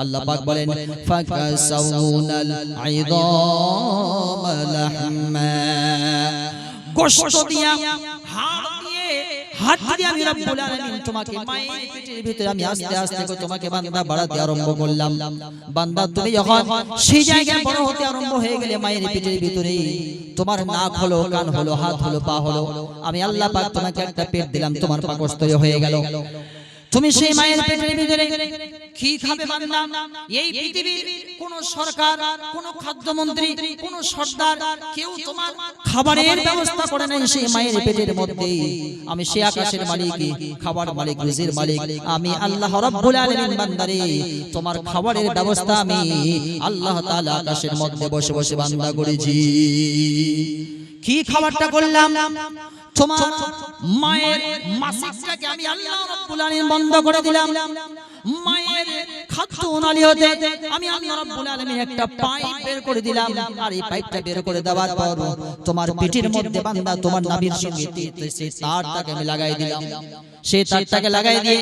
আল্লাহ পাক বলেন ফাকাসাউনাল ইযামা লাহমা, গোশত দিয়া হাড় দিয়ে আমি রব্বুল আলামিন তোমাকে মায়ের পেটের ভিতরে আমি আস্তে আস্তে করে তোমাকে বান্দা বাড়াতে আরম্ভ করলাম। বান্দা তুমি যখন সেই জায়গায় বড় হতে আরম্ভ হয়ে গেলে মায়ের পেটের ভিতরে তোমার নাক হলো, কান হলো, হাত হলো, পা হলো, আমি আল্লাহ পাক তোমাকে একটা পেট দিলাম, তোমার পাকস্থলী হয়ে গেল। তুমি সেই মায়ের পেটের ভিতরে কি খাবে বান্দা? এই পৃথিবীর কোন সরকার, কোন খাদ্যমন্ত্রী, কোন সরদার কেউ তোমার খাবারের ব্যবস্থা করে নাই সেই মায়ের পেটের মধ্যে। আমি সেই আকাশের মালিক, খাবার মালিক, রিজিকের মালিক আমি আল্লাহ রাব্বুল আলামিন। বান্দারে তোমার খাবারের ব্যবস্থা আমি আল্লাহ তাআলা আকাশের মধ্যে বসে বসে বান্দা করেছি। কি খাবারটা করলাম? তোমার মায়ের মাসিকটাকে আমি আল্লাহ রাব্বুল আলামিন বন্ধ করে দিলাম। মায়ের খাদ্য নালী হতে আমি আল্লাহ রাব্বুল আলামিন একটা পাইপ বের করে দিলাম। আর এই পাইপটা বের করে দেওয়ার পর তোমার পেটের মধ্যে বান্দা তোমার নাভির সঙ্গে সেই তারটাকে আমি লাগাই দিলাম। সেই তারটাকে লাগাই দিয়ে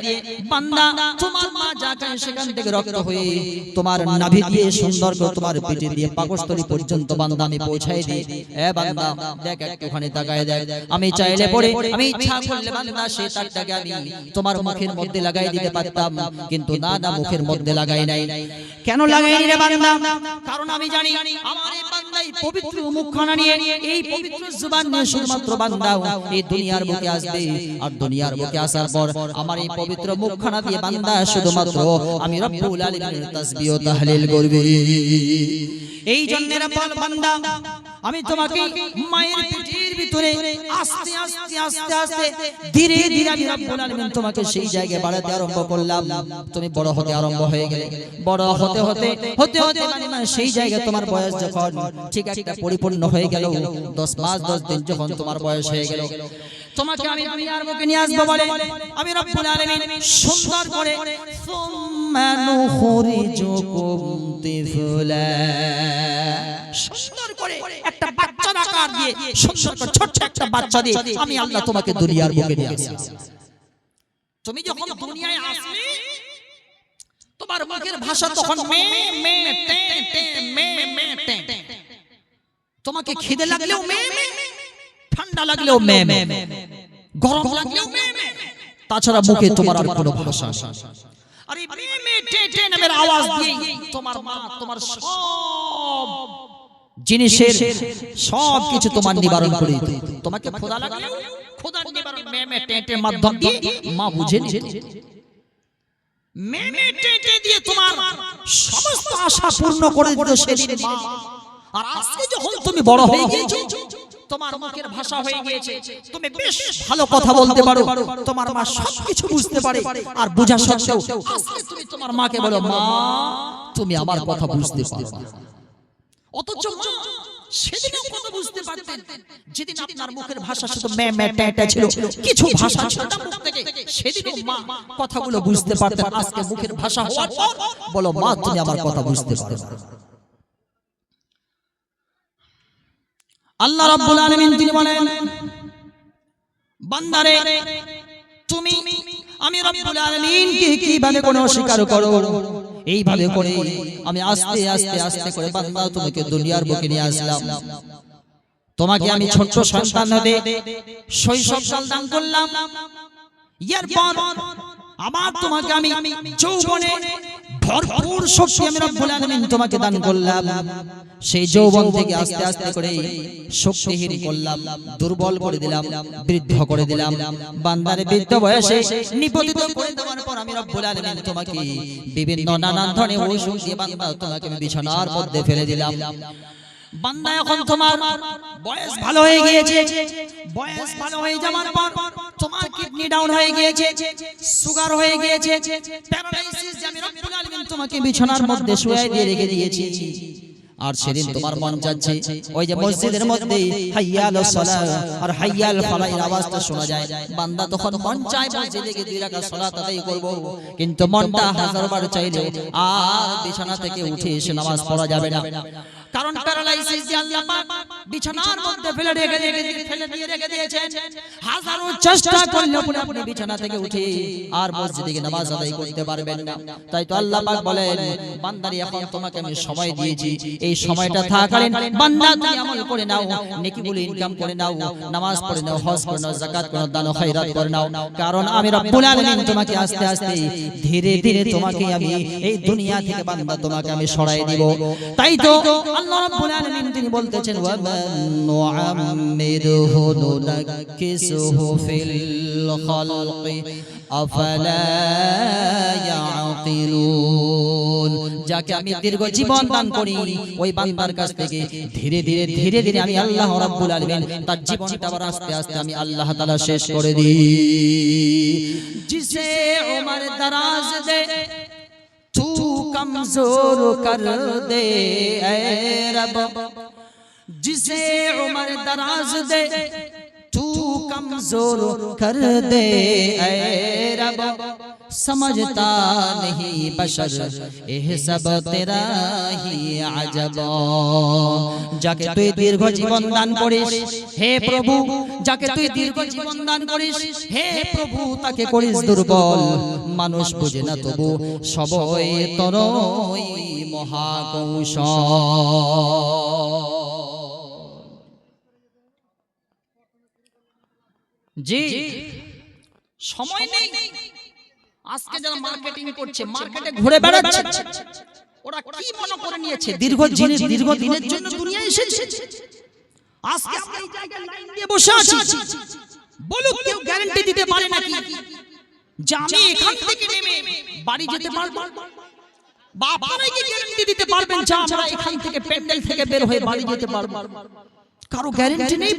বান্দা তোমার মা যা খায় সেখান থেকে রক্ত হয়ে তোমার নাভি দিয়ে সুন্দর করে তোমার পেটে দিয়ে পাকস্থলী পর্যন্ত বান্দা আমি পৌঁছাই দিই। এ বান্দা দেখ, একটুখানি তাকায় দেখ, আমি চাইলে পরে, আমি ইচ্ছা করলে বান্দা সেই তারটাকে আমি তোমার মুখের মধ্যে লাগাই দিতে পারতাম, কিন্তু না, মুখের মধ্যে লাগাই নাই। কেন লাগাই রে বান্দা? কারণ আমি জানি আমার এই বান্দা এই পবিত্র মুখখানা নিয়ে, এই পবিত্র জবান নিয়ে শুধুমাত্র বান্দা এই দুনিয়ার বুকে আসবে। আর দুনিয়ার বুকে আসার পর আমার এই পবিত্র মুখখানা দিয়ে বান্দা শুধুমাত্র আমি রব্বুল আলামিনের তাসবিহ ও তাহলিল করবে। এই জন্য রে বান্দা আমি তোমাকে মায়ের পেটের ভিতরে আস্তে আস্তে আস্তে আস্তে ধীরে ধীরে আমি রব্বুল আলামিন তোমাকে সেই জায়গায় বাড়াতে আরম্ভ করলাম। তুমি বড় হতে আরম্ভ হয়ে গেলে, বড় হতে হতে হতে হতে মানে সেই জায়গায় তোমার বয়স যখন ঠিক একটা পরিপূর্ণ হয়ে গেল, 10 মাস 10 দিন যখন তোমার বয়স হয়ে গেল, তোমাকে আমি দুনিয়ার বুকে নিয়ে আসবো বলে আমি রব্বুল আলামিন সুন্দর করে সুম্মা নুখরিজুকুম তিফলা, সুন্দর করে একটা বাচ্চার আকার দিয়ে, সুন্দর করে ছোট একটা বাচ্চা দিয়ে আমি আল্লাহ তোমাকে দুনিয়ার বুকে নিয়ে আসি। তুমি যখন দুনিয়ায় আসবে তোমার মুখের ভাষা তখন মে মে টে টে মে মে টে। তোমাকে খিদে লাগলেও মে মে, ঠান্ডা লাগলেও মে মে, গরম লাগলেও মে মে, তাছাড়া মুখে তোমার আর কোনো ভাষা নেই। আর এই মে মে টে টে নামের আওয়াজ দিয়ে তোমার মা তোমার সব জিনিসের সব কিছু তোমার নিবারণ করে দিত। তোমাকে খোদা লাগলেও খোদার নিবারণ মে মে টে টে মাধ্যম দিয়ে মা বুঝে নিত। মে মে টে টে দিয়ে তোমার সমস্ত আশা পূর্ণ করে দিত সেদিন মা। আর আজকে যখন তুমি বড় হয়ে গিয়েছো, তোমার মুখের ভাষা হয়ে গিয়েছে, তুমি বেশ ভালো কথা বলতে পারো, তোমার মা সবকিছু বুঝতে পারে। আর বোঝা সত্ত্বেও আজকে তুমি তোমার মাকে বলো, মা তুমি আমার কথা বুঝতে পারো। অথচ মা সেদিনও কথা বুঝতে পারতেন, যেদিন আপনার মুখের ভাষা শুধু মে মে টে টে ছিল, কিছু ভাষা ছিল মুখ থেকে, সেদিনও মা কথাগুলো বুঝতে পারতেন। আজকে মুখের ভাষা হওয়ার পর বলো, মা তুমি আমার কথা বুঝতে পারো। আল্লাহ রাব্বুল আলামিন তিনি বলেন, বান্দারে তুমি আমি রব্বুল আলামিনকে কিভাবে কোনো অস্বীকার করো, এইভাবে করে আমি আস্তে আস্তে আস্তে করে বান্দা তোমাকে দুনিয়ার বুকে নিয়ে আসলাম। তোমাকে আমি ছোট্ট সন্তান হতে শৈশবকাল দান করলাম। এরপর আবার তোমাকে আমি যৌবনে ভরপুর শক্তি আমি রব্বুল আলামিন তোমাকে দান করলাম। সেই যৌবন থেকে আস্তে আস্তে করে শক্তিহীন করলাম, দুর্বল করে দিলাম, বৃদ্ধ করে দিলাম। বান্দারে বৃদ্ধ বয়সে নিপতিত করে দেওয়ার পর আমি রব্বুল আলামিন তোমাকে বিভিন্ন নানান ধরনের ওষুধ দিয়ে বান্দা তোমাকে আমি বিছানার মধ্যে ফেলে দিলাম। বান্দা এখন তোমার বয়স ভালো হয়ে গিয়েছে, বয়স ভালো হয়ে যাওয়ার পর তোমার কিডনি ডাউন হয়ে গিয়েছে, সুগার হয়ে গিয়েছে, প্যারালাইসিস, আমি রব্বুল আলামিন তোমাকে বিছানার মধ্যে শুয়াই দিয়ে রেখে দিয়েছি। আর সেদিন তোমার মন যাচ্ছে ওই যে মসজিদের মধ্যে হাইয়ালুস সালাহ আর হাইয়াল ফালাহের আওয়াজটা শোনা যায়, বান্দা তখন মন চায় মসজিদে গিয়ে 2 রাকাত সালাত আদায় করব, কিন্তু মনটা হাজারবার চাইলেও আর বিছানা থেকে উঠে এসে নামাজ পড়া যাবে না। কারণ প্যারালাইসিস যে আল্লাহ পাক বিছানার মধ্যে ফেলে রেখে দিয়েছেন। হাজারো চেষ্টা করলেও আপনি বিছানা থেকে উঠে আর মসজিদে গিয়ে নামাজ আদায় করতে পারবেন না। তাই তো আল্লাহ পাক বলেন, বান্দারে এখন তোমাকে আমি সময় দিয়েছি, এই সময়টা থাকাকালীন বান্দা তুমি আমল করে নাও, নেকিগুলো ইনকাম করে নাও, নামাজ পড়ে নাও, হজ করে নাও, যাকাত করে নাও, দান ও খায়রাত করে নাও। কারণ আমি রব্বুল আলামিন তোমাকে আস্তে আস্তে ধীরে ধীরে তোমাকে আমি এই দুনিয়া থেকে বান্দা তোমাকে আমি সরাই দিব। তাই তো আল্লাহ রাব্বুল আলামিন তিনি বলতেছেন, ওয়া মান নুআম্মিরহু নুনাক্কিসহু ফিল খালকি আফালা ইয়াকিলুন। যাকে আমি দীর্ঘ জীবন দান করি ওই বান্দার কাছ থেকে ধীরে ধীরে আমি আল্লাহ রাব্বুল আলামিন তার জীবনটা আবার আস্তে আস্তে আমি আল্লাহ তাআলা শেষ করে দিই। जिसे उम्र दराज दे तू कमजोर कर दे ऐ रब, जिसे उम्र दराज दे तू कमजोर कर दे ऐ रब, समझता नहीं बशर एह सब तेरा ही अजब। যাকে তুই দীর্ঘ জীবন দান করিস হে প্রভু, যাকে তুই দীর্ঘ জীবন দান করিস হে প্রভু, তাকে করিস দুর্বল, মানুষ বুঝে না তবু সবই তরই মহাকৌশল। জি সময় নেই। আজকে যারা মার্কেটিং করছে, মার্কেটে ঘুরে বেড়াচ্ছে, ওরা কি মনে করে নিয়েছে দীর্ঘ দিনের জন্য দুনিয়া এসেছে। আজকে আমরা এই জায়গায় লাইন দিয়ে বসে আছি, বলুক কেউ গ্যারান্টি দিতে পারে নাকি যে আমি এখান থেকে নেমে বাড়ি যেতে পারবো? বা আপনারা কি গ্যারান্টি দিতে পারবেন যে আমরা এখান থেকে প্যান্ডেল থেকে বের হয়ে বাড়ি যেতে পারবো? কারো গ্যারান্টি নেই,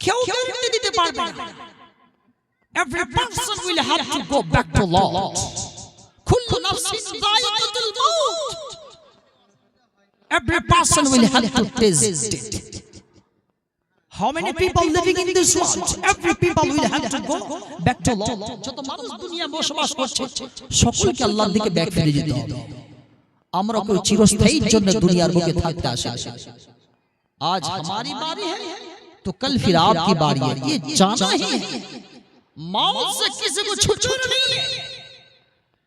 কেউ গ্যারান্টি দিতে পারবে না। Every person will have to go back to Lord. Kullu nafsin dha'iqatul maut. Every person will have to taste it. How many people living in this world? Every people will have to go back to Lord. যত মানুষ দুনিয়া বসবাস করছে সকলকে আল্লাহর দিকে back ফিরে যেতে হবে। আমরা কেউ চিরস্থায়ীর জন্য দুনিয়ার বুকে থাকতে আসে। আজ हमारी बारी है तो कल फिर आपकी बारी है, ये जाना ही है। मौत से किसी को छुटकारा नहीं है,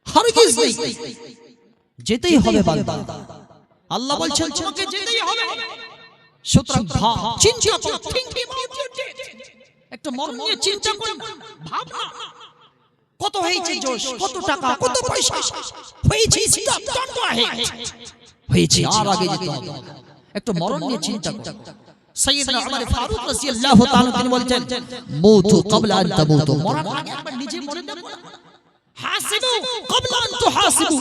हरगिज नहीं, যেতেই হবে বান্দা। আল্লাহ বলছেন তোমাকে যেতেই হবে। সুতরাং চিন্তা করো, একটা মরণ নিয়ে চিন্তা করো, ভাবনা কত হয়েছে জোশ, কত টাকা, কত পয়সা হয়েছে, হয়েছে আর আগে যেতে হবে। একটা মরণ নিয়ে চিন্তা করো। সৈয়দনা উমর ফারুক রাদিয়াল্লাহু তাআলা তিনি বলছেন, মুতু ক্বাবলা আন তামুতু, মরার আগে একবার নিজে মরে যাবে না। হাসিবু ক্বাবলা আন তুহাসিবু,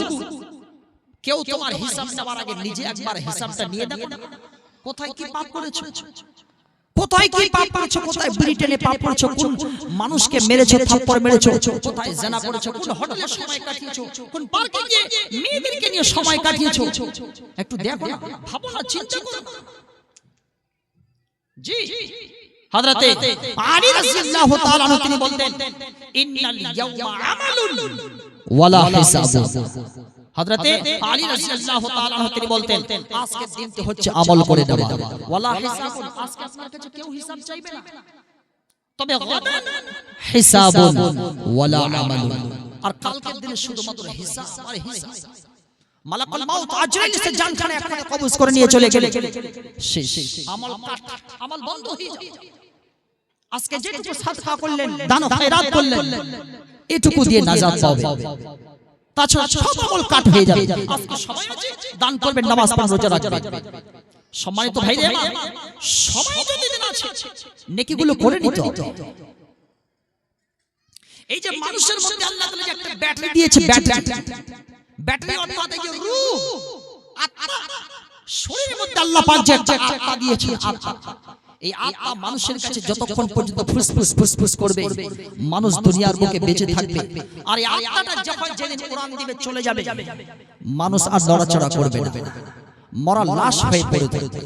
কেউ তোমার হিসাব নেওয়ার আগে নিজে একবার হিসাবটা নিয়ে দেখো না, কোথায় কি পাপ করেছো, কোথায় কি পাপ করেছো, কোথায় ব্রিটেনে পাপ করেছো, কোন মানুষকে মেরেছো, থাপ্পড় মেরেছো, কোথায় জিনা করেছো, কোন হোটেলে সময় কাটিয়েছো, কোন পার্কে গিয়ে মেয়েদেরকে নিয়ে সময় কাটিয়েছো, একটু দেখো না, ভাবো না, চিন্তা করো। জি হযরতে আলী রাদিয়াল্লাহু তাআলা আনহু তিনি বলতেন, ইন্নাল ইয়াওমা আমালুন ওয়ালা হিসাবু। হযরতে আলী রাদিয়াল্লাহু তাআলা আনহু তিনি বলতেন, আজকের দিনটি হচ্ছে আমল করে দেওয়া, ওয়ালা হিসাবুন, আজকে আপনার কাছে কেউ হিসাব চাইবে না, তবে গাদান হিসাবুন ওয়ালা আমালুন, আর কালকের দিনে শুধুমাত্র হিসাব আর হিসাব। মালাকুল মাউত আজরাইল সে জানখানে এখানে কবজ করে নিয়ে চলে গেলে শেষ, আমল কাট, আমল বন্ধ হয়ে যাবে। আজকে যেটুকু সাদকা করলেন, দান ও খায়রাত করলেন, এটুকু দিয়ে নাজাত পাবে, তাছাড়া সব আমল কাট হয়ে যাবে। আজকে সময় আছে, দান করবেন, নামাজ পড়বেন, রোজা রাখবেন। সম্মানিত ভাইরা আমার, সময় যদি দিন আছে নেকিগুলো করে নিতে হবে। এই যে মানুষের মধ্যে আল্লাহ তাআলা একটা ব্যাটারি দিয়েছে, ব্যাটারি অর্থাৎ এই যে রূহ, আত্মা, শরীরের মধ্যে আল্লাহ পাক যে একটা আত্মা দিয়েছে, এই আত্মা মানুষের কাছে যতক্ষণ পর্যন্ত ফুসফুস ফুসফুস করবে মানুষ দুনিয়ার বুকে বেঁচে থাকবে। আর এই আত্মাটা যখন যেদিন কোরআন দিবে চলে যাবে, মানুষ আর নড়াচড়া করবে না, মরা লাশ হয়ে পড়ে থাকবে।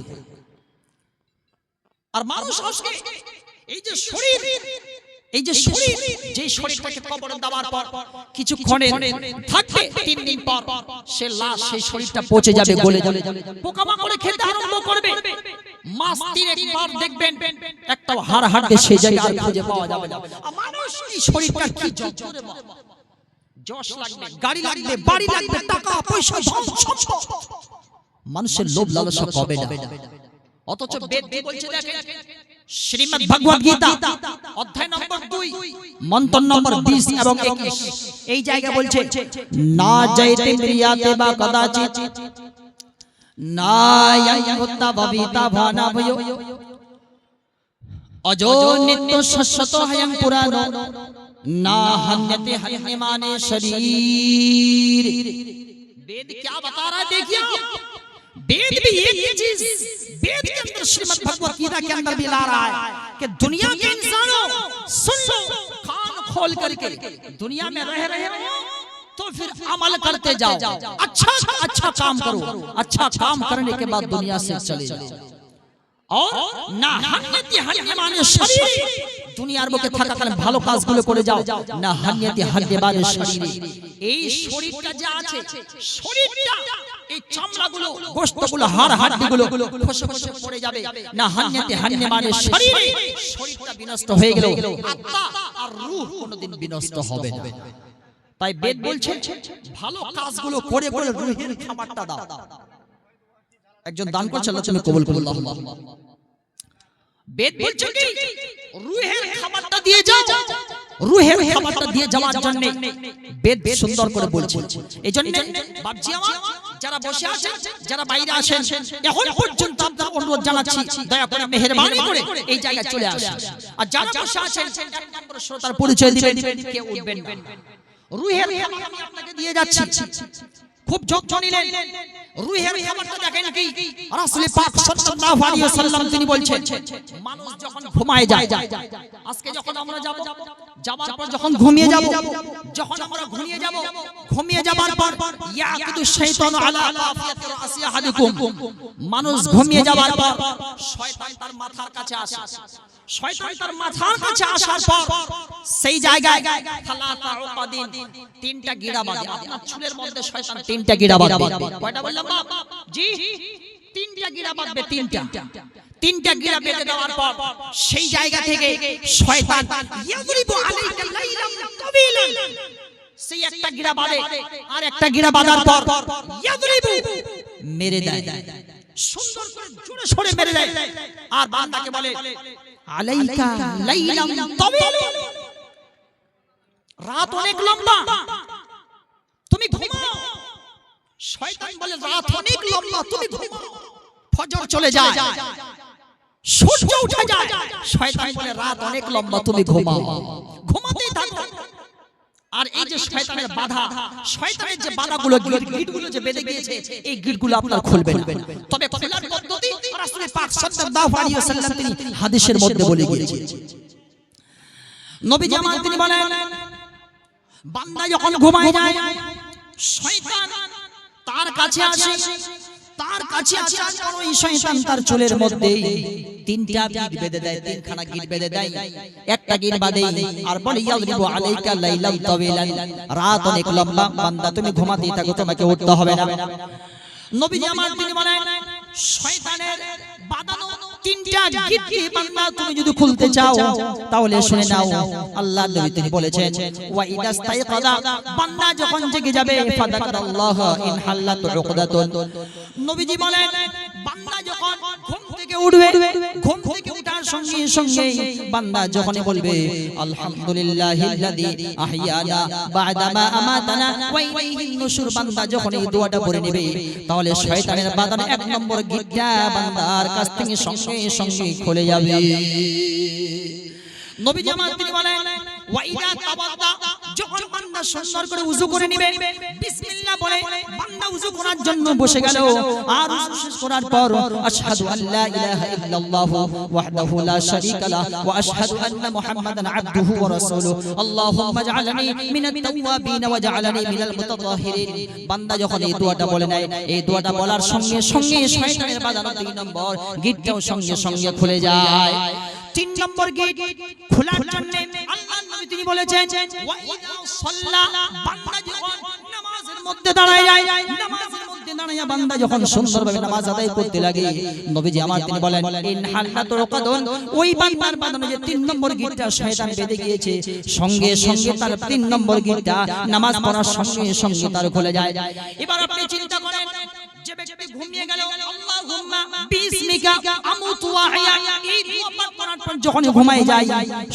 আর মানুষ আজকে এই যে শরীর, এই যে শরীর, যে শরীরটাকে কবরে দেওয়ার পর কিছুক্ষণে থাকবে, 3 দিন পর সে লাশ, সেই শরীরটা পচে যাবে, গলে যাবে, পোকামাকড়ে খেতে আরম্ভ করবে। মাস তিনেক পর দেখবেন একটা হাড় হাড়কে সেই জায়গায় আর খুঁজে পাওয়া যাবে না। মানুষ এই শরীরটার কি যত্ন রে বাবা, যশ লাগবে, গাড়ি লাগবে, বাড়ি লাগবে, টাকা পয়সা ধন সম্পদ, মানুষের লোভ লালসা কবে না। অথচ বেদ কি বলছে দেখেন, শ্রীমদ্ ভগবদ গীতা অধ্যায় নম্বর 2 মন্ত্র নম্বর 20 এবং 21 এই জায়গা বলছে, না জয়তে প্রিয়াতে বা কদাচিৎ না ইয়ায়ুত্তা ভবিতা ভানা ভয়ো অজো নিত্য শাশ্বত হয়ং পুরানো না হন্যতে হন্যমানে শরীর। वेद क्या बता रहा है देखिए, वेद भी एक ही चीज वेद के अंदर श्रीमद् भगवत गीता के अंदर भी ला रहा है कि दुनिया के इंसानों सुन लो कान खोल करके, दुनिया में रह रहे हो तो फिर अमल करते जाओ, अच्छा अच्छा काम करो, अच्छा काम करने के बाद दुनिया से चले जाओ। और ना हन्यति हन्यमाने शरीर, দুনিয়ার বুকে থাকাকালীন ভালো কাজগুলো করে যাও, না হান্যতি হান্যমানে শরীরে, এই শরীরটা যে আছে, শরীরটা এই চামড়াগুলো গোশতগুলো হাড় হাড়গুলো খসে খসে পড়ে যাবে, না হান্যতি হান্যমানে শরীরে, শরীরটা বিনষ্ট হয়ে গেল, আত্মা আর রূহ কোনোদিন বিনষ্ট হবে না। তাই বেদ বলছে ভালো কাজগুলো করে করে রূহের খাবারটা দাও। একজন দান করছে, আল্লাহ তুমি কবুল করো। বেদ বলছে কি রূহের খাবারটা দিয়ে যাও, রূহের খাবারটা দিয়ে যাওয়ার জন্য বেদ সুন্দর করে বলছে। এইজন্য বাপজি আমার যারা বসে আছেন, যারা বাইরে আছেন, এখন পর্যন্ত আপনাদের অনুরোধ জানাচ্ছি দয়া করে মেহেরবানি করে এই জায়গায় চলে আসুন। আর যারা বসে আছেন এক নম্বর শ্রোতার পরিচয় দিবেন, কেউ উঠবেন না। রূহের খাবার আমি আপনাকে দিয়ে যাচ্ছি, খুব যত্ন নিলেন। রূহের খাবারটা দেখেন কি রাসূল পাক সাল্লাল্লাহু আলাইহি ওয়াসাল্লাম তিনি বলছেন, মানুষ যখন ঘুমায় যায়, আজকে যখন আমরা যাব, যাবার পর যখন ঘুমিয়ে যাব, যখন আমরা ঘুমিয়ে যাব, ঘুমিয়ে যাবার পর ইয়াকুদু শাইতানু আলা কাফিয়াতি রাসি আহাদিকুম, মানুষ ঘুমিয়ে যাবার পর শয়তান তার মাথার কাছে আসে, শয়তান তার মাথার কাছে আসার পর সেই জায়গায় সালাতা উকাদিন, তিনটা গিরা বাঁধে। আপনার চুলের মধ্যে শয়তান তিনটা গিরা বাঁধবে। কয়টা বললাম বাপ? জি, তিনটা গিরা বাঁধবে, তিনটা গিরা বেঁধে দেওয়ার পর সেই জায়গা থেকে শয়তান ইয়াদরিবু আলাইকা লাইলাম তাবিলান, সেই একটা গিরা বাঁধে, আর একটা গিরা বাঁধার পর ইয়াদরিবু মেরে দেয়, সুন্দর করে জোরে সোরে মেরে দেয়। আর বান্দাকে বলে আলাইকা লাইলাম তাবিলান, রাত অনেক লম্বা, তুমি ঘুমাও। শয়তান বলে রাত অনেক লম্বা, তুমি ঘুমাও। ফজর চলে যায়, সূর্য উঠে যায়, শয়তান বলে রাত অনেক লম্বা, তুমি ঘুমাও। ঘুমাতেই থাকো। আর এই যে শয়তানের বাধা, শয়তানের যে বাধাগুলো, গিটগুলো যে বেঁধে গিয়েছে, এই গিটগুলো আপনার খুলবে না। তবে খোলার পদ্ধতি রাসূল পাক সাল্লাল্লাহু আলাইহি ওয়াসাল্লাম তিনি হাদিসের মধ্যে বলে গিয়েছেন। নবী জামান তিনি বলেন, বান্দা যখন ঘুমায় যায়, শয়তান তার কাছে আসে, তার কাছে আসার পর ওই শয়তান তার চুলের মধ্যে তিনটা গিট বেঁধে দেয়, তিনখানা গিট বেঁধে দেয়। একটা গিট বাঁধে আর বলে ইয়াদরিবু আলাইকা লাইলাম তাবিলান, রাত অনেক লম্বা, বান্দা তুমি ঘুমাতেই থাকো, তোমাকে উঠতে হবে না। নবীজি আমার তিনি বলেন, শয়তানের বাঁধানো তিনটা গিটকে বান্দা তুমি যদি খুলতে চাও তাহলে শুনে নাও, আল্লাহর নবী তিনি বলেছেন ওয়া ইদাস্তাইকাদা, বান্দা যখন জেগে যাবে ফাদাকারাল্লাহ ইন হাল্লাত উকদাতুন। নবীজি বলেন বান্দা যখন ঘুম থেকে উঠবে, ঘুম থেকে ওঠার সঙ্গে সঙ্গে বান্দা যখন বলবে আলহামদুলিল্লাহিল্লাযী আহইয়ানা বা'দা মা আমাতানা ওয়া ইলাইহিন নুশুর, বান্দা যখন এই দোয়াটা পড়ে নেবে তাহলে শয়তানের বাঁধানো এক নম্বর গিটটা বান্দার কাছ থেকে সঙ্গে সঙ্গে খুলে যাবে। নবী জামান তিনি বলেন ওয়া ইদা তাওয়াদা, যখন বান্দা সুন্দর করে ওযু করে নেবে, বিসমিল্লাহ বলে বান্দা ওযু করার জন্য বসে গেল, আর ওযু শেষ করার পর আশহাদু আল্লা ইলাহা ইল্লাল্লাহু ওয়াহদাহু লা শারীকা লাহু ওয়া আশহাদু আন্না মুহাম্মাদান আবদুহু ওয়া রাসূলুহু আল্লাহুম্মা ইজআলনি মিনাত তাওয়াবিন ওয়া ইজআলনি মিনাল মুতাতাহহিরিন। বান্দা যখন এই দোয়াটা বলে নেয়, এই দোয়াটা বলার সঙ্গে সঙ্গে শয়তানের বাঁধানো 2 নম্বর গিটটাও সঙ্গে সঙ্গে খুলে যায়। 3 নম্বর গেট খোলার জন্য আল্লাহর নবী তিনি বলেছেন ওয়া ইযা সাল্লা, বান্দা যখন নামাজের মধ্যে দাঁড়ায় যায়, নামাজের মধ্যে দাঁড়ায় নিয়ে বান্দা যখন সুন্দরভাবে নামাজ আদায় করতে লাগে নবীজি আমার তিনি বলেন ইন হালাতুল কদন ওই বান্দার বাঁধনে যে 3 নম্বর গিঁটটা শয়তান বেঁধে গিয়েছে সঙ্গে সঙ্গে তার 3 নম্বর গিঁটটা নামাজ পড়ার সঙ্গে সঙ্গে তার খুলে যায়। এবার আপনি চিন্তা করেন যে ব্যক্তি ঘুমিয়ে গেল আল্লাহুম্মা বিসমিকা আমুতু ওয়া আহয়া এই দোয়া পাঠ করার পর যখন ঘুমায় যায়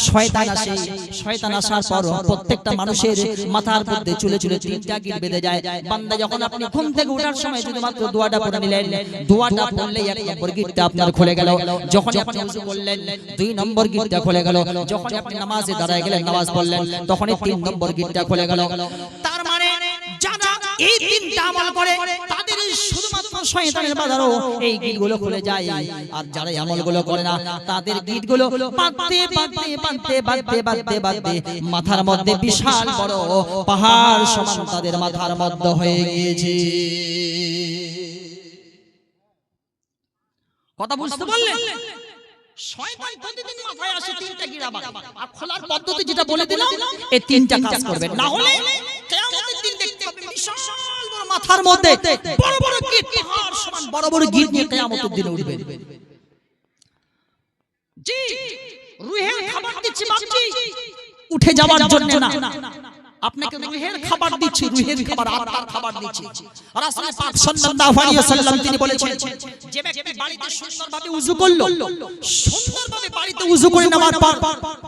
শয়তান আসে, শয়তান আসার পর প্রত্যেকটা মানুষের মাথার মধ্যে চুলে চুলে 3টা গিঁট বেঁধে যায়। বান্দা যখন আপনি ঘুম থেকে ওঠার সময় যদি মাত্র দোয়াটা পড়ে নিলেন, দোয়াটা পড়লেই 1 নম্বর গিঁটটা আপনার খুলে গেল। যখন আপনি ওযু করলেন 2 নম্বর গিঁটটা খুলে গেল। যখন আপনি নামাজে দাঁড়ায় গেলেন নামাজ পড়লেন তখনই 3 নম্বর গিঁটটা খুলে গেল। তার মানে যারা এই 3টা আমল করে তাদের শুধুমাত্র শয়তানের বাধারও এই গিঁটগুলো খুলে যায়, আর যারা এই আমলগুলো করে না তাদের গিঁটগুলো বাঁধতে বাঁধতে বাঁধতে বাঁধতে বাঁধতে বাঁধতে মাথার মধ্যে বিশাল বড় পাহাড় সমান তাদের মাথার মধ্যে হয়ে গিয়েছে। কথা বুঝতে পারলেন? শয়তান প্রতিদিন মাথায় আসে 3টা গিঁট আবার, আর খোলার পদ্ধতি যেটা বলে দিলাম এই 3টা কাজ করবে, না হলে কিয়ামতের দিন দেখতে পাবেন বিশাল বড় মাথার মধ্যে বড় বড় গিঁট পাহাড় সমান বড় বড় গিঁট নিয়ে কিয়ামতের দিনে উঠবে। জি রুহের খাবার দিচ্ছি বাপজি উঠে যাওয়ার জন্য না, আপনাকে রুহের খাবার দিচ্ছি, রুহের খাবার আত্মার খাবার দিচ্ছি। রাসূল পাক সাল্লাল্লাহু আলাইহি ওয়াসাল্লাম তিনি বলেছেন যে ব্যক্তি বাড়িতে সুন্দরভাবে ওযু করলো, সুন্দরভাবে বাড়িতে ওযু করে নেওয়ার পর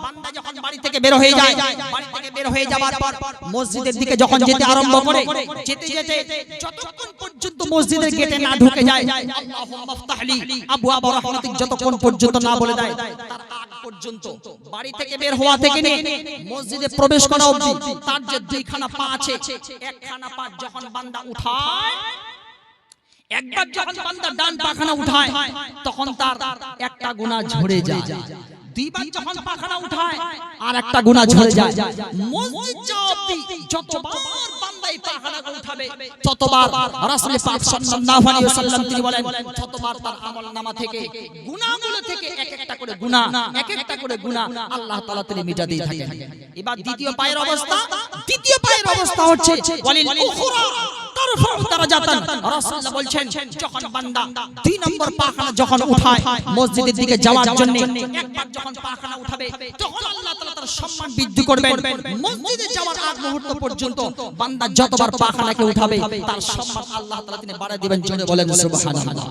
বান্দা যখন বাড়ি থেকে বের হয়ে যায়, বাড়ি থেকে বের হয়ে যাওয়ার পর মসজিদের দিকে যখন যেতে আরম্ভ করে, যেতে যেতে যতক্ষণ পর্যন্ত মসজিদের গেটে না ঢুকে যায় আল্লাহুম্মা ইফতাহলি আবওয়াব রাহমাতিক যতক্ষণ পর্যন্ত না বলে দেয় তার আগ পর্যন্ত বাড়ি থেকে বের হওয়া থেকে নিয়ে মসজিদে প্রবেশ করা অবধি তার যে 2খানা পা আছে, 1খানা পা যখন বান্দা উঠায়, একবার যখন বান্দা ডান পাখানা উঠায় তখন তার একটা গুনাহ ঝরে যায়, 2বার যখন পাখানা উঠায় আর একটা গুনাহ ঝরে যায়। মসজিদ যাওয়া অবধি যতবার বান্দা এই পাখানাকে উঠাবে ততবার রাসূল পাক সাল্লাল্লাহু আলাইহি ওয়াসাল্লাম তিনি বলেন ততবার তার আমলনামা থেকে গুনাহগুলো থেকে এক একটা করে গুনাহ, এক একটা করে গুনাহ আল্লাহ তাআলা তিনি মিটা দিয়ে থাকেন। এবার দ্বিতীয় পায়ের অবস্থা হচ্ছে ওয়ালিল উখরা তারফাউ দারাজাতান। রাসূলুল্লাহ বলছেন যখন বান্দা 2 নম্বর পাখানা যখন উঠায় মসজিদের দিকে যাওয়ার জন্য একবার যখন পাখানা উঠাবে তখন আল্লাহ তাআলা তার সম্মান বৃদ্ধি করবেন। মসজিদে যাওয়ার আগ মুহূর্ত পর্যন্ত বান্দা যতবার পাখানাকে উঠাবে তার সম্মান আল্লাহ তাআলা তিনি বাড়ায় দিবেন। জোরে বলেন সুবহানাল্লাহ।